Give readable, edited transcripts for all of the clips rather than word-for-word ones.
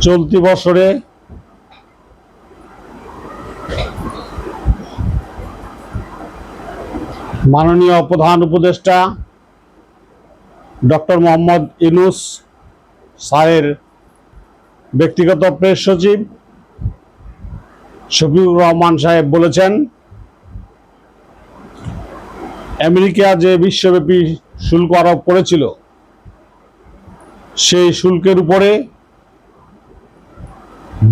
চলতি বছরে মাননীয় প্রধান উপদেষ্টা ডক্টর মোহাম্মদ ইউনূস স্যারের ব্যক্তিগত প্রেস সচিব শফিকুর রহমান সাহেব বলেছেন, আমেরিকা যে বিশ্বব্যাপী শুল্ক আরোপ করেছিল সেই শুল্কের উপরে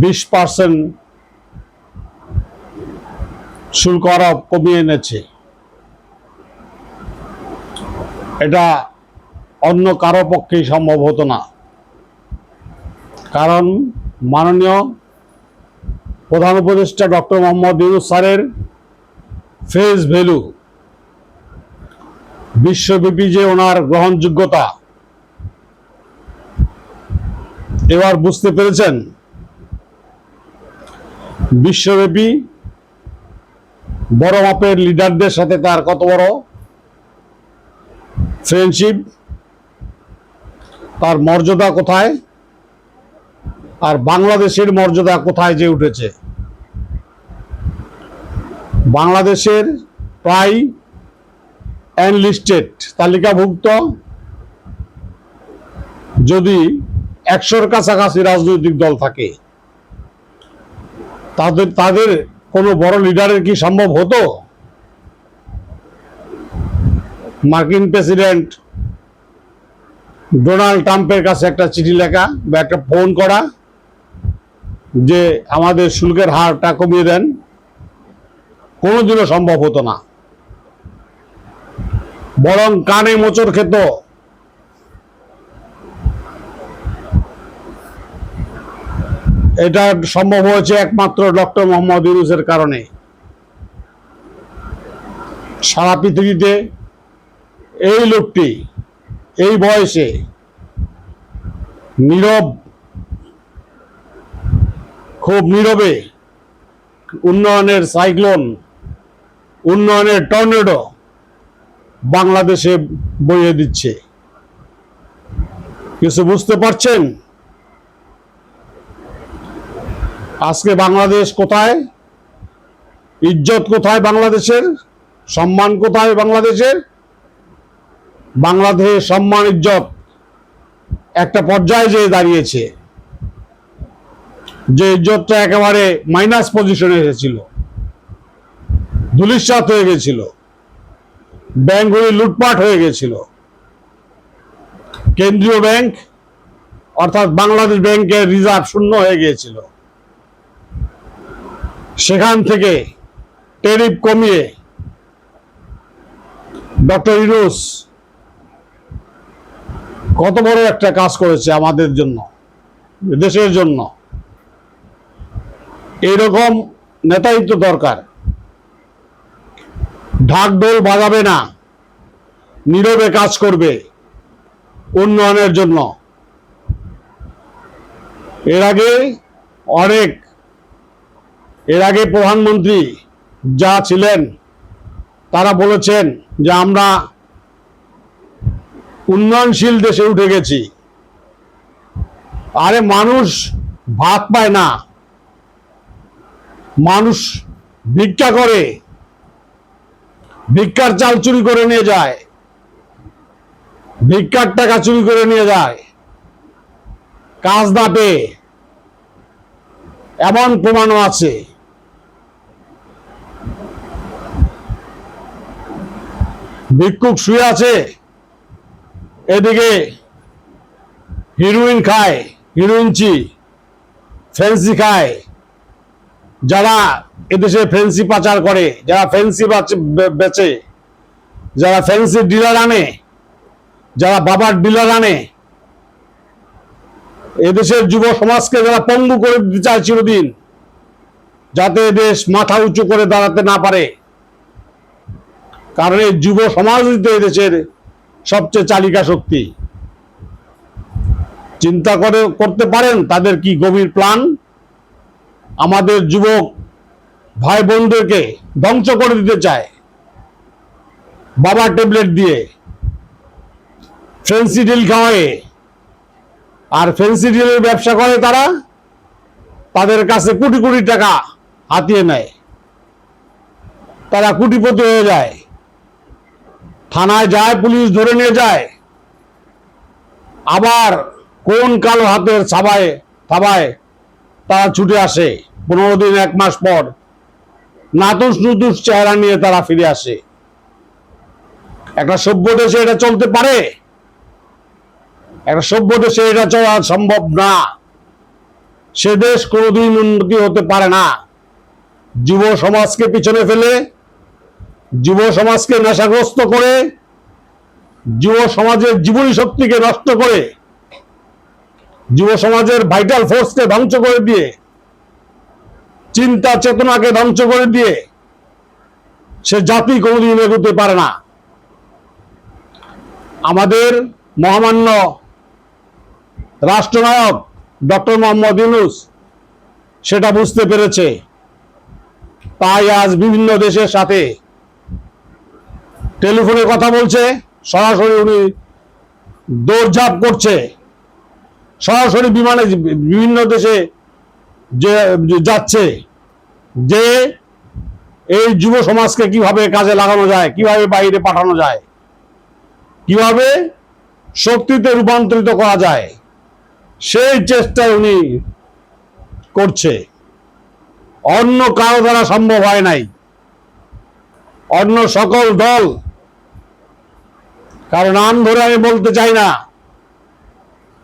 20% শুল্ক আরোপ কমিয়ে এনেছে। এটা অন্য কারো পক্ষেই সম্ভব হতো না, কারণ মাননীয় প্রধান উপদেষ্টা ডক্টর মোহাম্মদ ইউনূস স্যারের ফেস ভ্যালু, বিশ্বব্যাপী যে ওনার গ্রহণযোগ্যতা এবার বুঝতে পেরেছেন। বিশ্বব্যাপী বড় মাপের লিডারদের সাথে তার কত বড় ফ্রেন্ডশিপ, তার মর্যাদা কোথায়, আর বাংলাদেশের মর্যাদা কোথায় যে উঠেছে। বাংলাদেশের প্রায় অ্যানলিস্টেড তালিকাভুক্ত যদি 100-র কাছাকাছি রাজনৈতিক দল থাকে, তাদের কোনো বড় লিডারের কি সম্ভব হতো মার্কিন প্রেসিডেন্ট ডোনাল্ড ট্রাম্পের কাছে একটা চিঠি লেখা বা একটা ফোন করা যে আমাদের শুল্কের হারটা কমিয়ে দেন? কোনোদিনও সম্ভব হতো না। বরং কানে মোচড় খেত। এটা সম্ভব হয়েছে একমাত্র ডক্টর মোহাম্মদ ইউনূসের কারণে। সারা পৃথিবীতে এই লোকটি এই বয়সে নীরব, খুব নীরবে উন্নয়নের সাইক্লোন, উন্নয়নের টর্নেডো বাংলাদেশে বইয়ে দিচ্ছে। কিছু বুঝতে পারছেন? আজকে বাংলাদেশ কোথায়, ইজ্জত কোথায় বাংলাদেশের, সম্মান কোথায় বাংলাদেশের? বাংলাদেশ সম্মান ইজ্জত একটা পর্যায়ে যেয়ে দাঁড়িয়েছে, যে ইজ্জতটা একেবারে মাইনাস পজিশনে এসেছিল, ধূলিসাৎ হয়ে গেছিল, ব্যাংকগুলি লুটপাট হয়ে গেছিল। কেন্দ্রীয় ব্যাংক অর্থাৎ বাংলাদেশ ব্যাংকের রিজার্ভ শূন্য হয়ে গিয়েছিল। সেখান থেকে ট্যারিফ কমিয়ে ডক্টর ইউনূস কত বড় একটা কাজ করেছে আমাদের জন্য, দেশের জন্য। এইরকম নেতাই তো দরকার। ঢাকঢোল বাজাবে না, নীরবে কাজ করবে উন্নয়নের জন্য। এর আগে প্রধানমন্ত্রী যা ছিলেন তারা বলেছেন যে আমরা উন্নয়নশীল দেশে উঠে গেছি। আরে মানুষ ভাত পায় না, মানুষ ভিক্ষা করে, ভিক্ষার চাল চুরি করে নিয়ে যায়, ভিক্ষার টাকা চুরি করে নিয়ে যায়, কাজ না পেয়ে। এমন প্রমাণও আছে। ভিক্ষুক শুয়ে আছে, এদিকে হিরোইন খায়, হিরোইনচি ফ্যান্সি খায়। যারা এদেশে ফ্যান্সি পাচার করে, যারা ফ্যান্সি বেচে, যারা ফ্যান্সি ডিলার আনে, যারা বাবার ডিলার আনে, এদেশের যুব সমাজকে যারা পঙ্গু করে দিতে চায় চিরদিন, যাতে দেশ মাথা উঁচু করে দাঁড়াতে না পারে। কারণ এই যুব সমাজই তো এদেশের সবচেয়ে চালিকা শক্তি। চিন্তা করতে পারেন তাদের কি গভীর প্ল্যান। আমাদের যুবক ভাই বোনদেরকে ধ্বংস করে দিতে চায় বাবা ট্যাবলেট দিয়ে, ফেন্সি ডিল খাওয়ায়। আর ফেন্সি ডিলের ব্যবসা করে তারা তাদের কাছে কোটি কোটি টাকা হাতিয়ে নেয়, তারা কোটিপতি হয়ে যায়, থানায় যায়, পুলিশ ধরে নিয়ে যায়, আবার কোন কালো হাতের থাবায় তারা ছুটে আসে 15 দিন 1 মাস পর নাতুস নুতুস চেহারা নিয়ে তারা ফিরে আসে। একটা সভ্য দেশে এটা চলতে পারে? একটা সভ্য দেশে এটা চলা সম্ভব না। সে দেশ কোনোদিন উন্নতি হতে পারে না। যুব সমাজকে পিছনে ফেলে, যুব সমাজকে নেশাগ্রস্ত করে, যুব সমাজের জীবনী শক্তিকে নষ্ট করে, যুব সমাজের ভাইটাল ফোর্সকে ধ্বংস করে দিয়ে, চিন্তা চেতনাকে ধ্বংস করে দিয়ে সে জাতি কোনোদিন এগোতে পারে না। আমাদের মহামান্য রাষ্ট্রনায়ক ডক্টর মোহাম্মদ ইউনূস সেটা বুঝতে পেরেছে, তাই আজ বিভিন্ন দেশের সাথে টেলিফোনে কথা বলছে, সরাসরি উনি দৌড়ঝাঁপ করছে, সরাসরি বিমানে বিভিন্ন দেশে যাচ্ছে যে এই যুব সমাজকে কিভাবে কাজে লাগানো যায়, কিভাবে বাইরে পাঠানো যায়, কিভাবে শক্তিতে রূপান্তরিত করা যায়, সেই চেষ্টা উনি করছে। অন্য কারো দ্বারা সম্ভব হয় নাই। অন্য সকল দল, কারণ নাম ধরে আমি বলতে চাই না,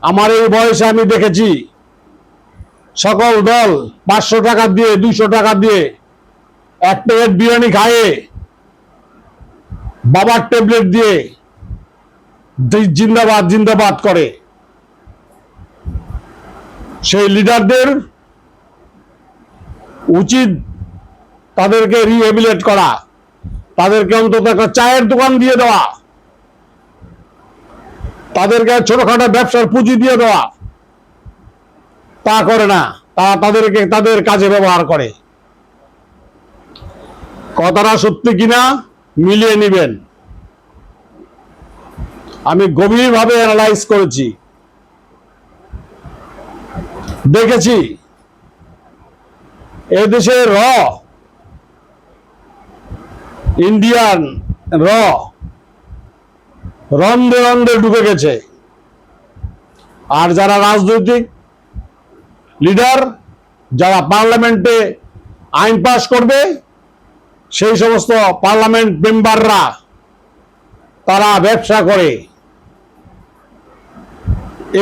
আমার এই বয়সে আমি দেখেছি সকল দল 500 টাকা দিয়ে 200 টাকা দিয়ে 1 প্লেট বিরিয়ানি খায়ে বাবার ট্যাবলেট দিয়ে জিন্দাবাদ জিন্দাবাদ করে। সেই লিডারদের উচিত তাদেরকে রিহেবিলিটেট করা, তাদেরকে অন্তত একটা চায়ের দোকান দিয়ে দেওয়া, তাদেরকে ছোটখাটো ব্যবসার পুঁজি দিয়ে দেওয়া। তা করে না, তারা তাদেরকে তাদের কাজে ব্যবহার করে। কথাটা সত্যি কিনা মিলিয়ে নিবেন। আমি গভীরভাবে অ্যানালাইজ করেছি, দেখেছি এদেশে ইন্ডিয়ান রন্ধে রন্ধে ঢুকে গেছে। আর যারা রাজনৈতিক লিডার, যারা পার্লামেন্টে আইন পাস করবে, সেই সমস্ত পার্লামেন্ট মেম্বাররা তারা ব্যবসা করে।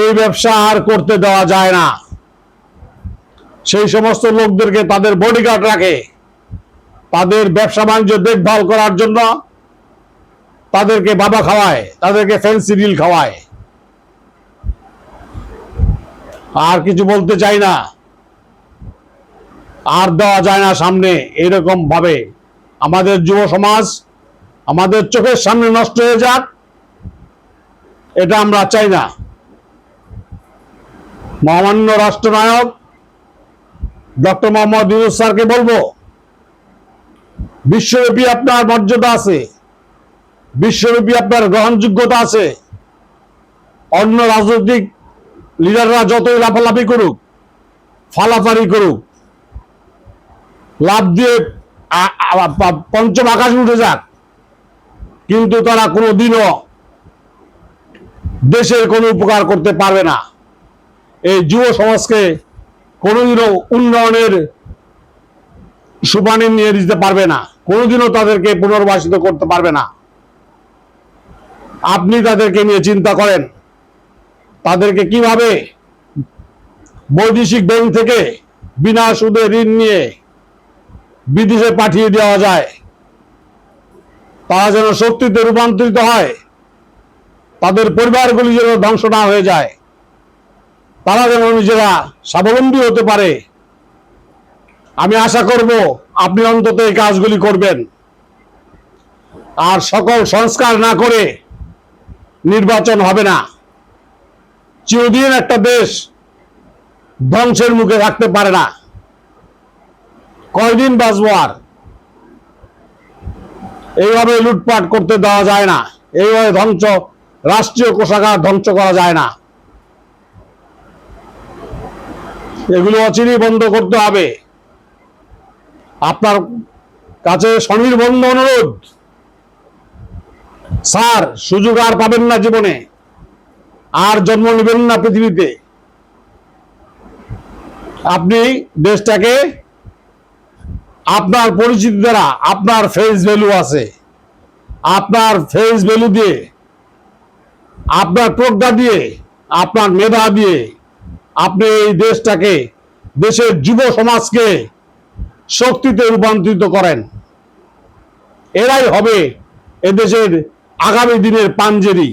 এই ব্যবসা আর করতে দেওয়া যায় না। সেই সমস্ত লোকদেরকে তাদের বডিগার্ড রাখে, তাদের ব্যবসা বাণিজ্য দেখভাল করার জন্য তাদেরকে বাবা খাওয়ায়, তাদেরকে ফ্যান্সি ডিল খাওয়ায়। আর কিছু বলতে চাই না, আর দেওয়া যায় না সামনে। এরকম ভাবে আমাদের যুব সমাজ আমাদের চোখের সামনে নষ্ট হয়ে যাক, এটা আমরা চাই না। মহামান্য রাষ্ট্রনায়ক ডক্টর মোহাম্মদ ইউনূস স্যারকে বলবো, বিশ্বব্যাপী আপনার মর্যাদা আছে, বিশ্বব্যাপী আপনার গ্রহণযোগ্যতা আছে। অন্য রাজনৈতিক লিডাররা যতই লাফালাফি করুক, ফালাফারি করুক, লাভ দিয়ে পঞ্চম আকাশে উঠে যাক, কিন্তু তারা কোনোদিনও দেশের কোনো উপকার করতে পারবে না। এই যুব সমাজকে কোনোদিনও উন্নয়নের সুপানি নিয়ে দিতে পারবে না, কোনোদিনও তাদেরকে পুনর্বাসিত করতে পারবে না। আপনি তাদেরকে নিয়ে চিন্তা করেন, তাদেরকে কিভাবে বৈদেশিক ব্যাংক থেকে বিনা সুদে ঋণ নিয়ে বিদেশে পাঠিয়ে দেওয়া যায়, তারা যেন শক্তিতে রূপান্তরিত হয়, তাদের পরিবারগুলি যেন ধ্বংস না হয়ে যায়, তারা যেন নিজেরা স্বাবলম্বী হতে পারে। আমি আশা করব আপনি অন্তত এই কাজগুলি করবেন। আর সকল সংস্কার না করে নির্বাচন হবে না। চিরদিন একটা দেশ ধ্বংসের মুখে থাকতে পারে না। কয়দিন বাঁচবো আর? এইভাবে লুটপাট করতে দেওয়া যায় না, এইভাবে রাষ্ট্রীয় কোষাগার ধ্বংস করা যায় না। এগুলো অচিরেই বন্ধ করতে হবে। আপনার কাছে স্বনির্বন্ধ অনুরোধ, স্যার সুযোগ আর পাবেন না জীবনে, আর জন্ম নেবেন না পৃথিবীতে। আপনি দেশটাকে আপনার পরিচিতি দ্বারা, আপনার ফেস ভ্যালু আছে, আপনার ফেস ভ্যালু দিয়ে, আপনার প্রজ্ঞা দিয়ে, আপনার মেধা দিয়ে আপনি এই দেশটাকে, দেশের যুব সমাজকে শক্তিতে রূপান্তরিত করেন। এরাই হবে এদেশের আগামী দিনের পাঞ্জেরি,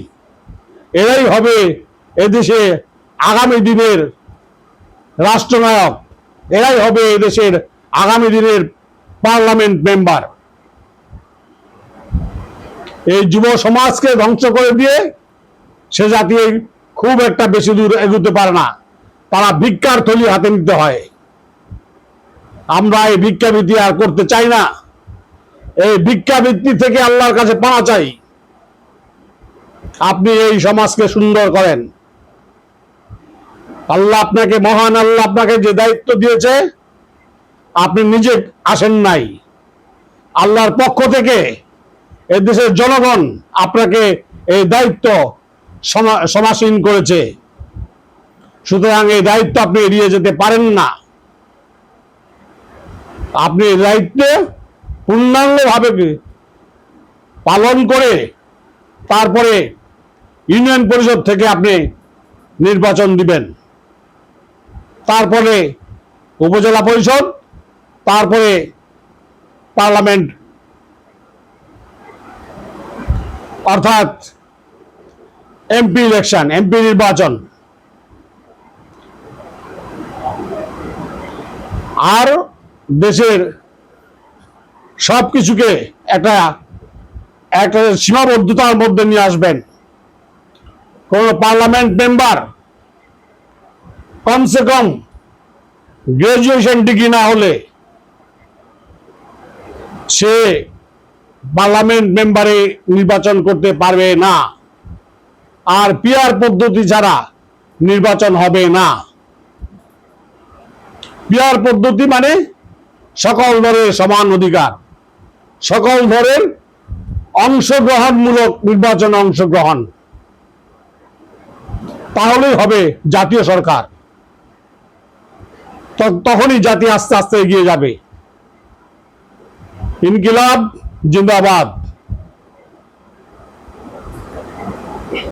এরাই হবে এদেশে আগামী দিনের রাষ্ট্রনায়ক, এরাই হবে এদেশের আগামী দিনের পার্লামেন্ট মেম্বার। এই যুব সমাজকে ধ্বংস করে দিয়ে সে জাতি খুব একটা বেশি দূর এগোতে পারে না, তারা ভিক্ষার থলি হাতে নিতে হয়। আমরা এই ভিক্ষাবৃত্তি আর করতে চাই না। এই ভিক্ষাবৃত্তি থেকে আল্লাহর কাছে পাওয়া চাই। আপনি এই সমাজকে সুন্দর করেন। আল্লাহ আপনাকে, মহান আল্লাহ আপনাকে যে দায়িত্ব দিয়েছে, আপনি নিজে আসেন নাই, আল্লাহর পক্ষ থেকে এদেশের জনগণ আপনাকে এই দায়িত্ব সমাসীন করেছে। সুতরাং এই দায়িত্ব আপনি এড়িয়ে যেতে পারেন না। আপনি এই দায়িত্বে পূর্ণাঙ্গভাবে পালন করে তারপরে ইউনিয়ন পরিষদ থেকে আপনি নির্বাচন দিবেন, তারপরে উপজেলা পরিষদ, তারপরে পার্লামেন্ট, অর্থাৎ এমপি ইলেকশন, এমপি নির্বাচন। আর দেশের সবকিছুকে একটা একটা সীমাবদ্ধতার মধ্যে নিয়ে আসবেন। কোন পার্লামেন্ট মেম্বার কমসে কম গ্রাজুয়েশন ডিগ্রি না হলে সে পার্লামেন্ট মেম্বারে নির্বাচন করতে পারবে না। আর পিআর পদ্ধতি ছাড়া নির্বাচন হবে না। পিআর পদ্ধতি মানে সকল দলের সমান অধিকার, সকল দলের অংশগ্রহণমূলক নির্বাচনে অংশগ্রহণ, তাহলেই হবে জাতীয় সরকার। তখনই জাতি আস্তে আস্তে এগিয়ে যাবে। ইনকিলাব জিন্দাবাদ।